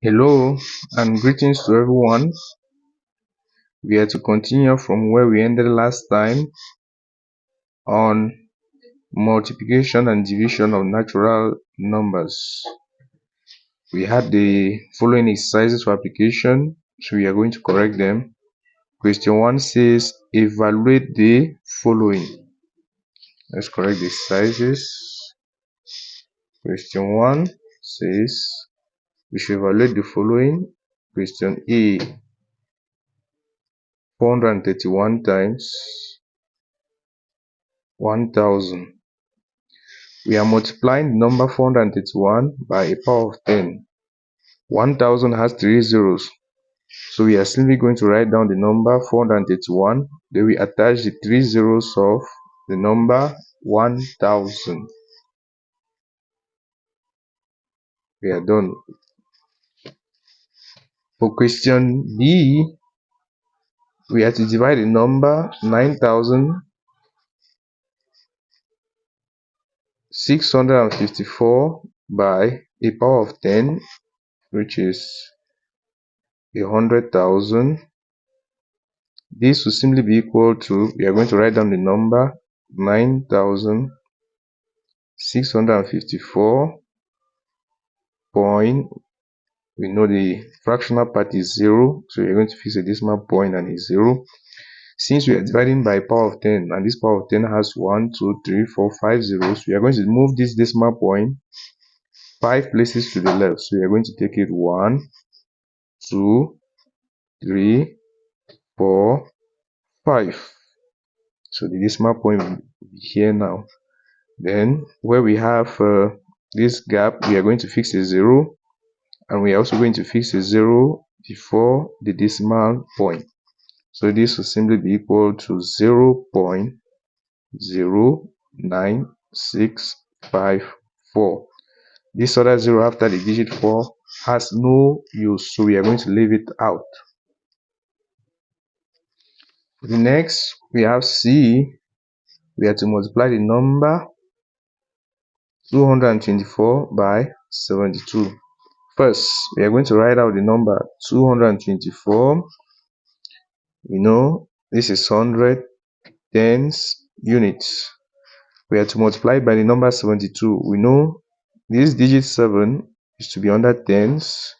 Hello and greetings to everyone. We are to continue from where we ended last time on multiplication and division of natural numbers. We had the following exercises for application, so we are going to correct them. Question 1 says evaluate the following. Let's correct the exercises. Question 1 says we should evaluate the following. Question A, 431 times 1000. We are multiplying the number 431 by a power of 10. 1000 has 3 zeros. So we are simply going to write down the number 431. Then we attach the 3 zeros of the number 1000. We are done. For question B, we are to divide the number 9654 by a power of 10, which is 100,000. This will simply be equal to, we are going to write down the number 9654 point, we know the fractional part is 0, so we are going to fix a decimal point and a 0. Since we are dividing by power of 10 and this power of 10 has 1, 2, 3, 4, 5 zeros, we are going to move this decimal point 5 places to the left. So we are going to take it 1, 2, 3, 4, 5. So the decimal point will be here now. Then where we have this gap, we are going to fix a 0, and we are also going to fix a 0 before the decimal point. So this will simply be equal to 0.09654. This other 0 after the digit 4 has no use, so we are going to leave it out. The next, we have C. We are to multiply the number 224 by 72. First, we are going to write out the number 224. We know this is 100 tens units. We are to multiply by the number 72. We know this digit 7 is to be under tens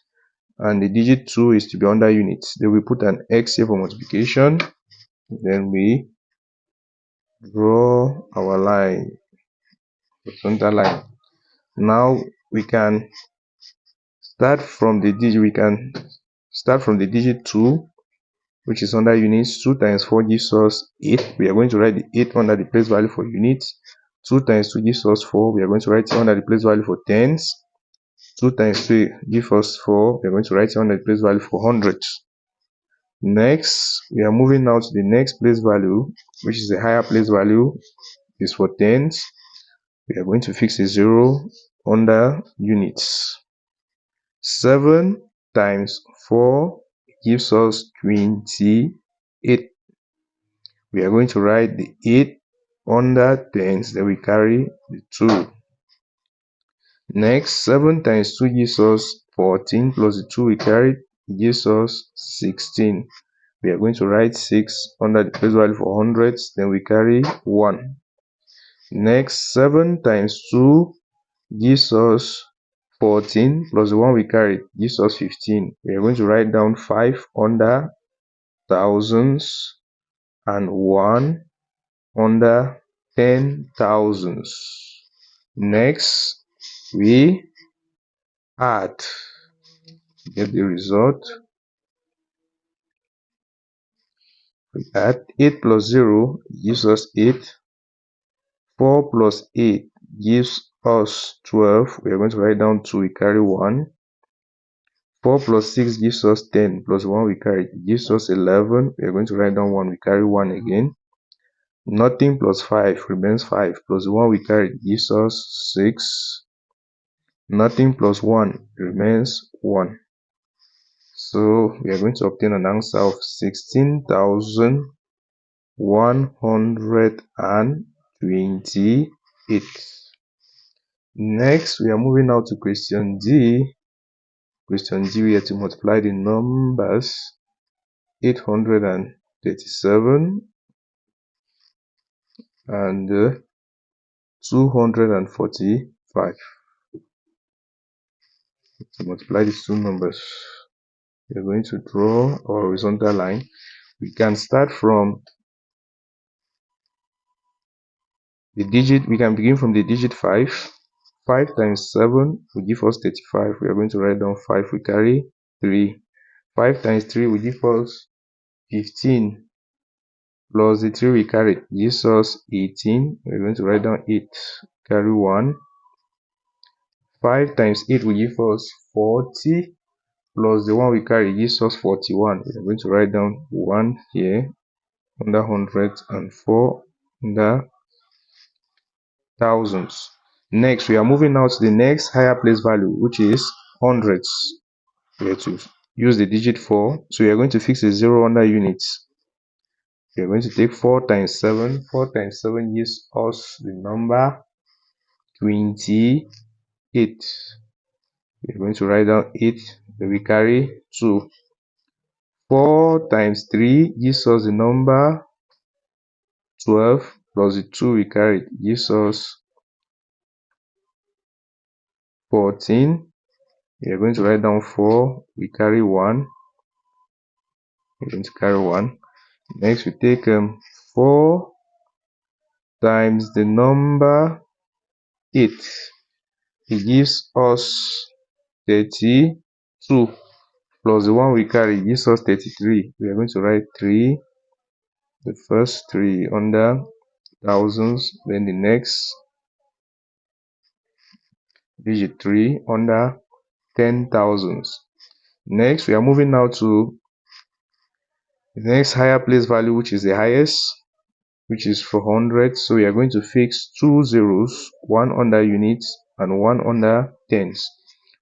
and the digit 2 is to be under units. Then we put an X here for multiplication. Then we draw our line, horizontal line. Now we can start from the digit 2, which is under units. 2 times 4 gives us 8. We are going to write the 8 under the place value for units. 2 times 2 gives us 4. We are going to write it under the place value for tens. 2 times 3 gives us 4. We are going to write it under the place value for hundreds. Next, we are moving now to the next place value, which is the higher place value, is for tens. We are going to fix a 0 under units. 7 times 4 gives us 28. We are going to write the 8 under tens, then we carry the 2. Next, 7 times 2 gives us 14, plus the 2 we carried gives us 16. We are going to write 6 under the place value for hundreds, then we carry 1. Next, 7 times 2 gives us 14, plus the 1 we carried gives us 15. We are going to write down 5 under thousands and 1 under 10,000s. Next, we add to get the result. We add 8 plus 0 gives us 8. 4 plus 8 gives us 12. We are going to write down 2, we carry 1. 4 plus 6 gives us 10, plus 1 we carry gives us 11. We are going to write down 1, we carry 1 again. Nothing plus 5 remains 5, plus the 1 we carry gives us 6. Nothing plus 1 remains 1. So we are going to obtain an answer of 16,128. Next, we are moving now to question D. Question D, we have to multiply the numbers 837 and 245. To multiply these two numbers, we are going to draw a horizontal line. We can start from the digit. We can begin from the digit 5. 5 times 7 will give us 35. We are going to write down 5. We carry 3. 5 times 3 will give us 15. Plus the 3 we carried gives us 18. We are going to write down 8. Carry 1. 5 times 8 will give us 40. Plus the 1 we carry gives us 41. We are going to write down 1 here under hundreds and 4 under thousands. Next, we are moving now to the next higher place value, which is hundreds. We have to use the digit 4. So we are going to fix a 0 under units. We are going to take 4 times 7. 4 times 7 gives us the number 28. We are going to write down 8. Then we carry 2. 4 times 3 gives us the number 12. Plus the 2 we carried gives us 14. We are going to write down 4. We carry 1. We're going to carry 1. Next, we take 4 times the number 8. It gives us 32. Plus the 1 we carry gives us 33. We are going to write 3. The first 3 under thousands. Then the next digit 3 under 10,000s. Next, we are moving now to the next higher place value, which is the highest, which is 400. So we are going to fix 2 zeros, 1 under units and 1 under tens.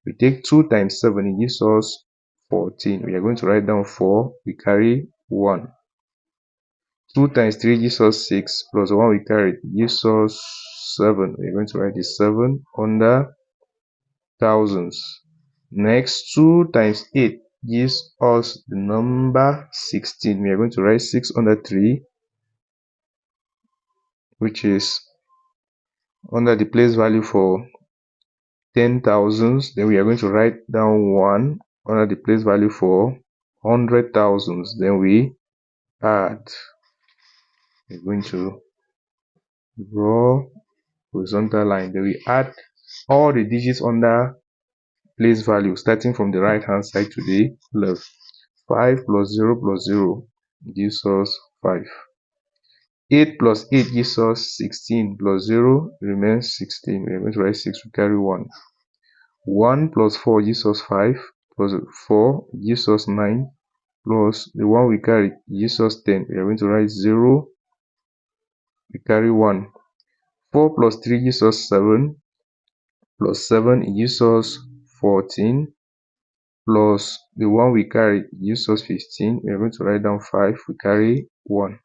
We take 2 times 7, it gives us 14. We are going to write down 4. We carry 1. 2 times 3 gives us 6. Plus the 1 we carried gives us 7. We are going to write the 7 under thousands. Next, 2 times 8 gives us the number 16. We are going to write 6 under 3, which is under the place value for 10,000s. Then we are going to write down 1 under the place value for 100,000s. Then we add. We're going to draw horizontal line. Then we add all the digits under place value, starting from the right hand side to the left. 5 plus 0 gives us 5. 8 plus 8 gives us 16. Plus 0 remains 16. We are going to write 6. We carry 1. 1 plus 4 gives us 5. Plus 4 gives us 9. Plus the 1 we carry gives us 10. We are going to write 0. We carry 1. 4 plus 3 gives us 7. Plus 7 gives us 14. Plus the 1 we carry gives us 15. We are going to write down 5. We carry 1.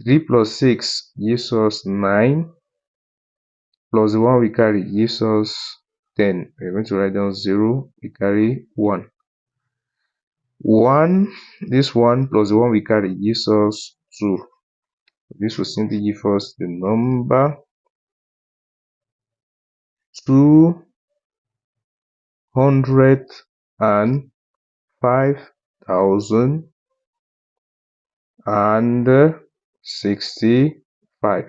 3 plus 6 gives us 9. Plus the 1 we carry gives us 10. We are going to write down 0. We carry 1. 1, this 1 plus the 1 we carry gives us 2. This will simply give us the number 205,065.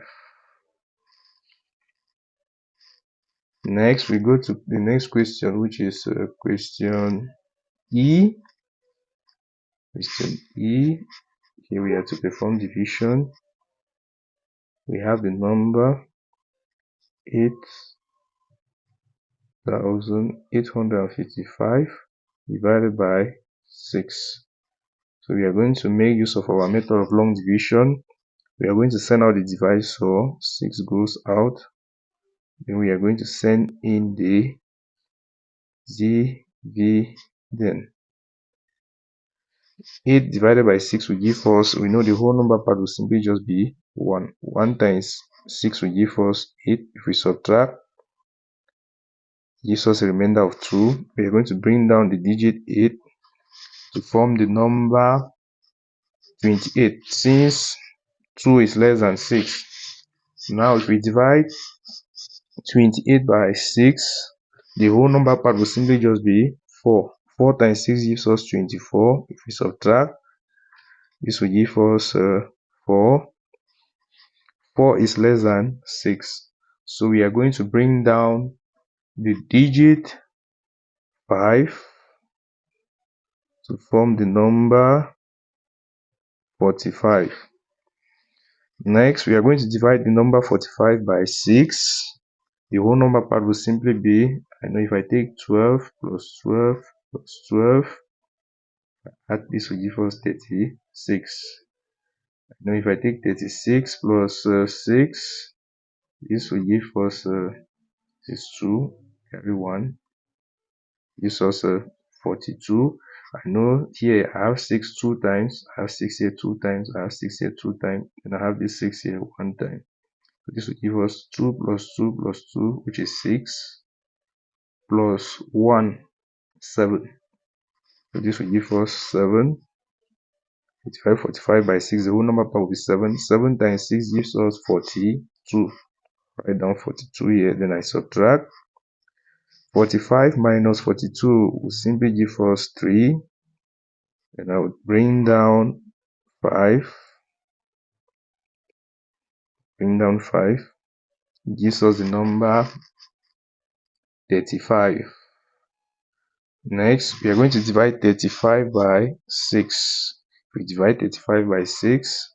Next, we go to the next question, which is question E. Question E. Here we have to perform division. We have the number 8,855 divided by 6. So we are going to make use of our method of long division. We are going to send out the divisor. 6 goes out. Then we are going to send in the dividend. 8 divided by 6 will give us, we know the whole number part will simply just be 1. 1 times 6 will give us 8. If we subtract gives us a remainder of 2. We are going to bring down the digit 8 to form the number 28. Since 2 is less than 6, now if we divide 28 by 6, the whole number part will simply just be 4. 4 times 6 gives us 24. If we subtract, this will give us 4. 4 is less than 6. So we are going to bring down the digit 5 to form the number 45. Next, we are going to divide the number 45 by 6. The whole number part will simply be, I know if I take 12 plus 12 plus 12, add this will give us 36. I know if I take 36 plus 6, this will give us is 2, carry 1, gives us 42. I know here I have 6 2 times, I have 6 here 2 times, I have 6 here 2 times, and I have this 6 here 1 time. So this will give us 2 plus 2 plus 2, which is 6, plus 1, 7. So this will give us 7. 85, 45 by 6, the whole number part will be 7. 7 times 6 gives us 42. Write down 42 here, then I subtract. 45 minus 42 will simply give us 3. And I would bring down 5. Bring down 5. Gives us the number 35. Next, we are going to divide 35 by 6. If we divide 35 by 6,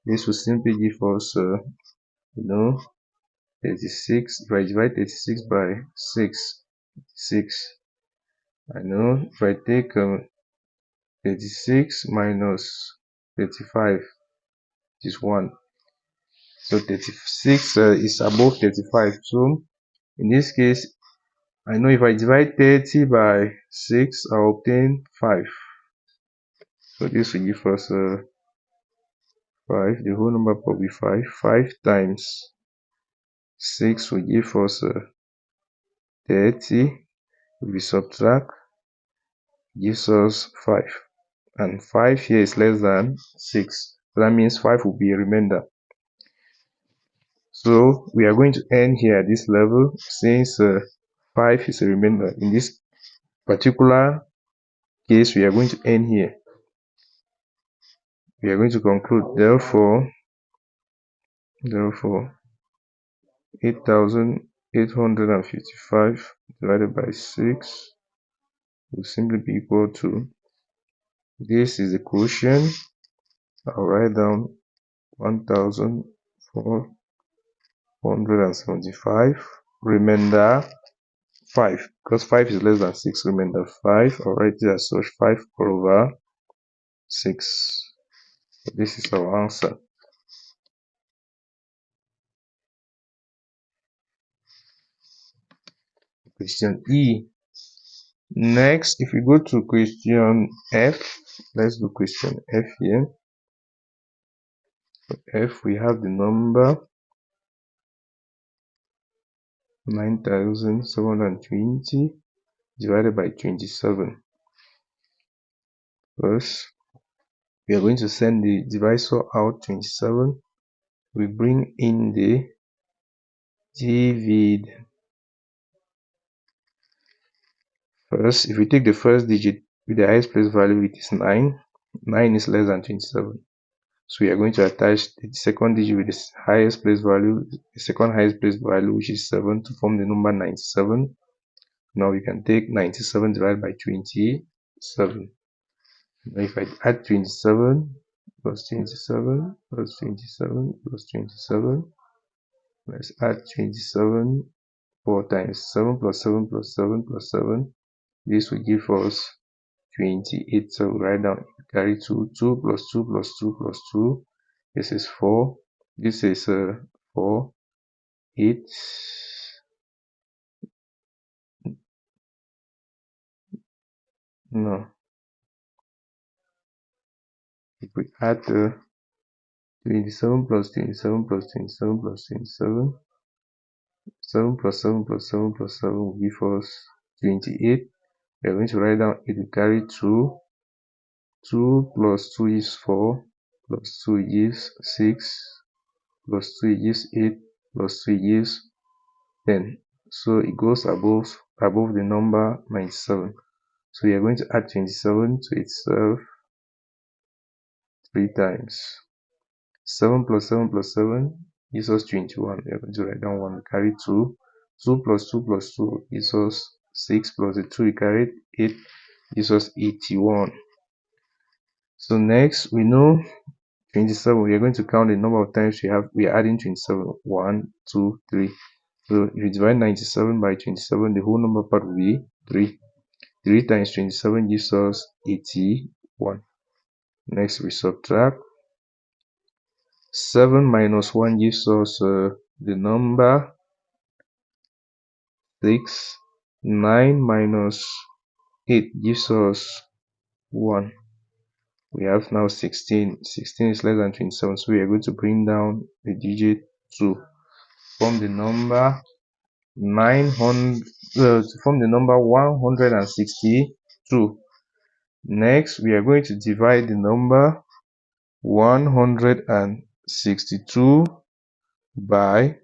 this will simply give us, 36. If I divide 36 by 6, 6. I know if I take 36 minus 35 is 1. So 36 is above 35. So in this case, I know if I divide 30 by 6, I'll obtain 5. So this will give us 5. The whole number will be 5. 5 times 6 will give us 30. If we subtract, gives us 5. And 5 here is less than 6. So that means 5 will be a remainder. So we are going to end here at this level since 5 is a remainder. In this particular case, we are going to end here. We are going to conclude. Therefore 8,855 divided by 6 will simply be equal to, this is the quotient. I'll write down 1,475, remainder 5, because 5 is less than 6, remainder 5. I'll write it as such, 5 over 6. So this is our answer. Question E. Next, if we go to question F, let's do question F here. For F, we have the number 9,720 divided by 27. First, we are going to send the divisor out 27. We bring in the divid. First, if we take the first digit with the highest place value, it is 9. 9 is less than 27. So we are going to attach the second digit with the highest place value, the second highest place value, which is 7, to form the number 97. Now we can take 97 divided by 27. Now if I add 27 plus 27 plus 27 plus 27, let's add 27 4 times. 7 plus 7 plus 7 plus 7. This will give us 28. So we write down, carry 2. 2 plus 2 plus 2 plus 2. This is 4. This is 4. 8. No. If we add 27 plus 27 plus 27 plus 27, 7 plus 7 plus 7 plus 7 will give us 28. We are going to write down 8 will carry 2. 2 plus 2 is 4, plus 2 is 6, plus 2 is 8, plus 2 is 10. So it goes above the number 97. So we are going to add 27 to itself 3 times. 7 plus 7 plus 7 gives us 21. We are going to write down 1. We carry 2. 2 plus 2 plus 2 gives us 6, plus the 2 we carried 8 gives us 81. So next we know 27. We are going to count the number of times we are adding 27. 1, 2, 3. So if you divide 97 by 27, the whole number part will be 3. 3 times 27 gives us 81. Next we subtract. 7 minus 1 gives us the number 6. 9 minus 8 gives us 1. We have now 16. 16 is less than 27, so we are going to bring down the digit 2. From the number 900, from the number 162. Next, we are going to divide the number 162 by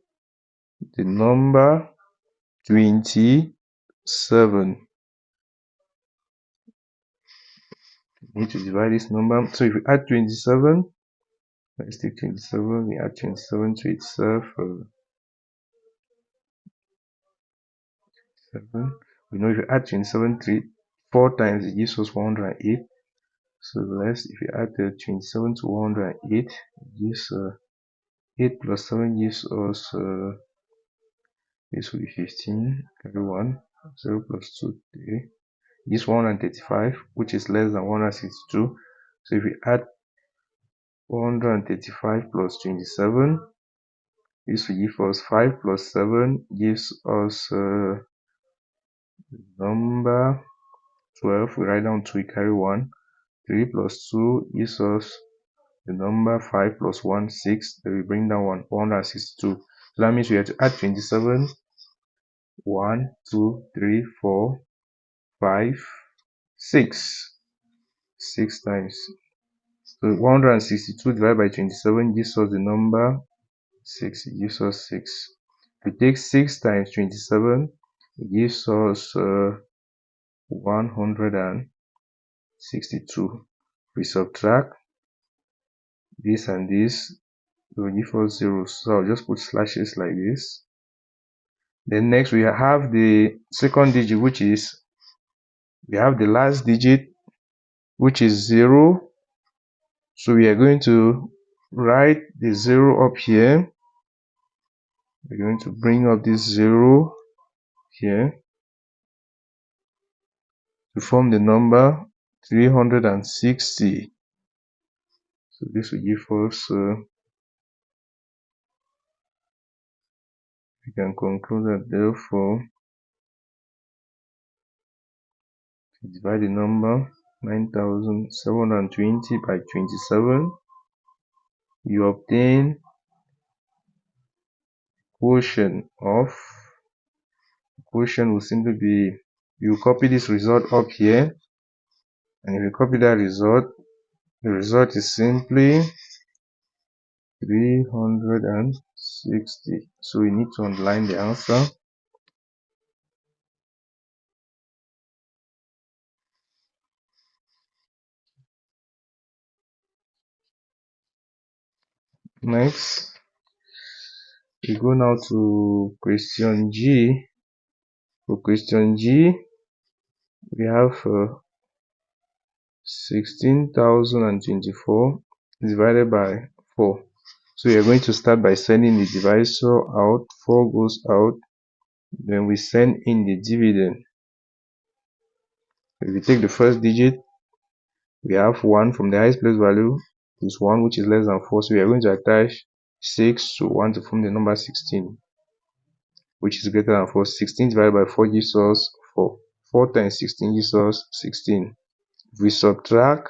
the number 27. We need to divide this number. So if we add 27, let's take 27, we add 27 to itself. 7. We know if you add 27 4 times, it gives us 108. So if you add 27 to 108, it gives 8 plus 7 gives us this will be 15. Carry 1. 0 plus 2, 3. Gives 135, which is less than 162. So if we add 135 plus 27, this will give us 5 plus 7 gives us number 12. We write down 2, we carry 1. 3 plus 2 gives us the number 5 plus 1, 6. Then we bring down 162. So that means we have to add 27. 1, 2, 3, 4, 5, 6. 6 times. So 162 divided by 27 gives us the number 6. It gives us 6. If we take 6 times 27, it gives us 162. We subtract this and this, it will give us 0. So I'll just put slashes like this. Then next we have the second digit, which is, we have the last digit, which is 0. So we are going to write the 0 up here. We're going to bring up this 0 here to form the number 360. So this will give us, we can conclude that therefore, to divide the number 9720 by 27, you obtain quotient will simply be, you copy this result up here, and if you copy that result, the result is simply 360. So we need to underline the answer. Next, we go now to question G. For question G, we have 16,024 divided by 4. So we are going to start by sending the divisor out. 4 goes out. Then we send in the dividend. If we take the first digit, we have 1 from the highest place value is 1, which is less than 4. So we are going to attach 6 to 1 to form the number 16, which is greater than 4. 16 divided by 4 gives us 4. 4 times 16 gives us 16. If we subtract,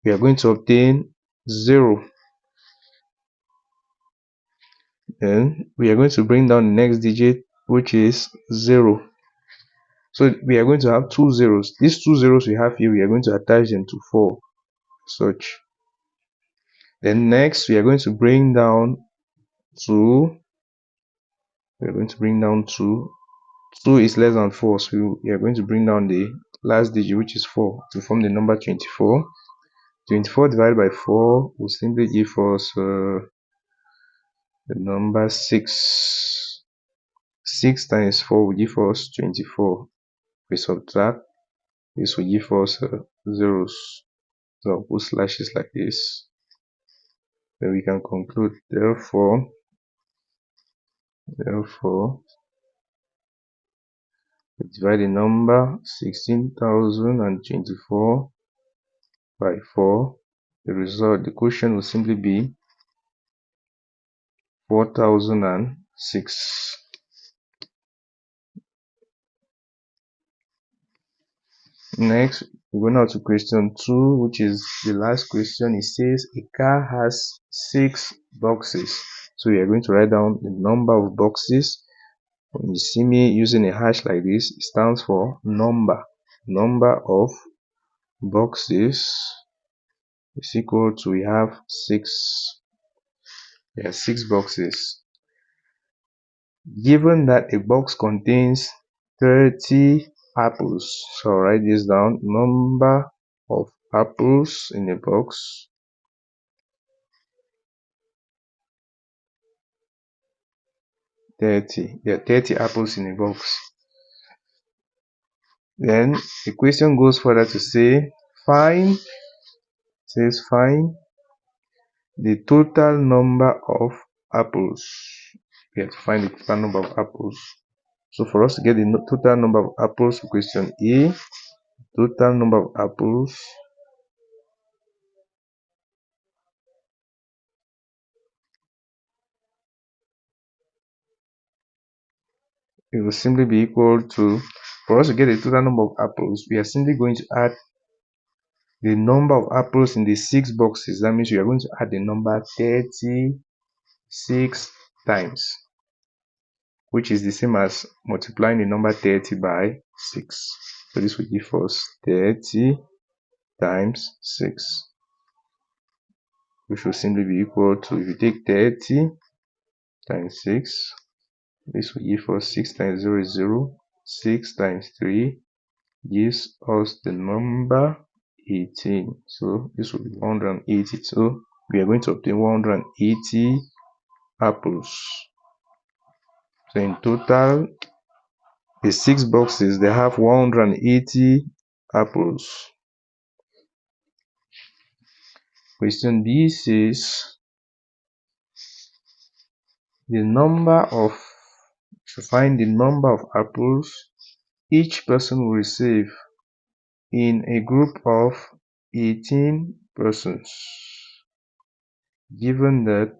we are going to obtain 0. Then we are going to bring down the next digit, which is 0. So we are going to have two zeros. These two zeros we have here, we are going to attach them to 4. Such. Then next we are going to bring down 2. We are going to bring down 2. 2 is less than 4, so we are going to bring down the last digit, which is 4, to form the number 24. 24 divided by 4 will simply give us the number 6. 6 times 4 will give us 24. We subtract, this will give us zeros. So I'll put slashes like this. Then we can conclude, therefore, we divide the number 16,024 by 4. The result, the quotient will simply be 4006. Next, we go now to question 2, which is the last question. It says a car has 6 boxes. So we are going to write down the number of boxes. When you see me using a hash like this, it stands for number. Number of boxes is equal to, we have 6. There are 6 boxes. Given that a box contains 30 apples, so I'll write this down. Number of apples in a box. There are 30 apples in a box. Then the question goes further to say, find the total number of apples. We have to find the total number of apples. So for us to get the total number of apples, question A, total number of apples it will simply be equal to, for us to get the total number of apples, we are simply going to add the number of apples in the 6 boxes. That means we are going to add the number 36 times, which is the same as multiplying the number 30 by 6. So this will give us 30 times 6, which will simply be equal to, if you take 30 times 6, this will give us 6 times 0 is 0. 6 times 3 gives us the number 18. So this will be 180. So we are going to obtain 180 apples. So in total, the 6 boxes, they have 180 apples. Question B says to find the number of apples each person will receive in a group of 18 persons, given that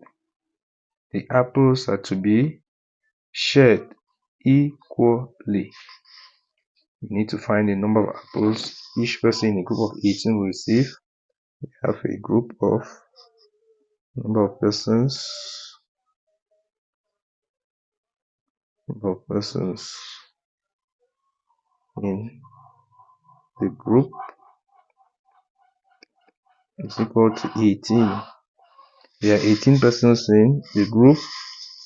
the apples are to be shared equally. We need to find the number of apples each person in a group of 18 will receive. We have a group of number of persons in the group is equal to 18. There are 18 persons in the group,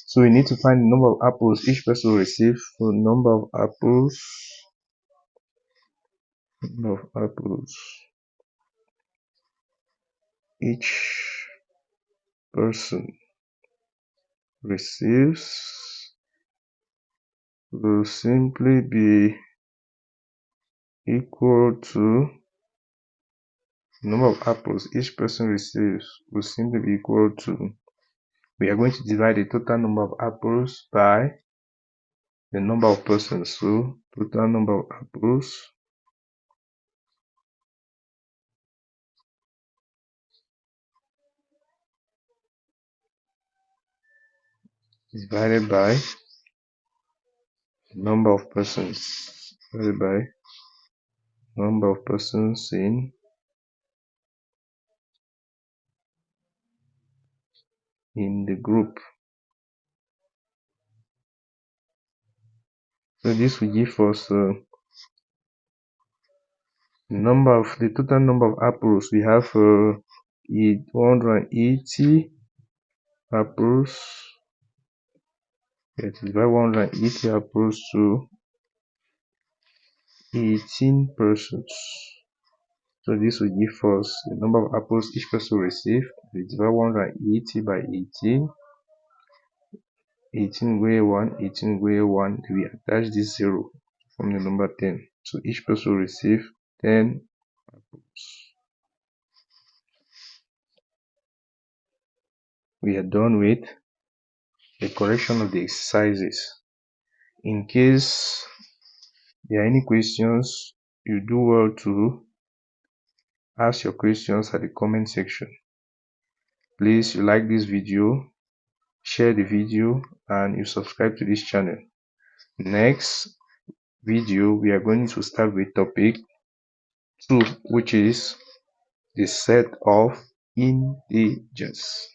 so we need to find the number of apples each person will receive. So number of apples each person receives will simply be equal to number of apples each person receives will simply be equal to, we are going to divide the total number of apples by the number of persons. So total number of apples divided by number of persons in the group. So this will give us the total number of apples. We have 180 apples. It is by 180 apples to 18 persons. So this will give us the number of apples each person will receive. We divide 180 by 18. 18 go 1, 18 go 1. We attach this 0 from the number 10. So each person will receive 10 apples. We are done with the correction of the exercises. In case there are any questions, you do well to ask your questions at the comment section. Please, you like this video, share the video, and you subscribe to this channel. Next video, we are going to start with topic 2, which is the set of integers.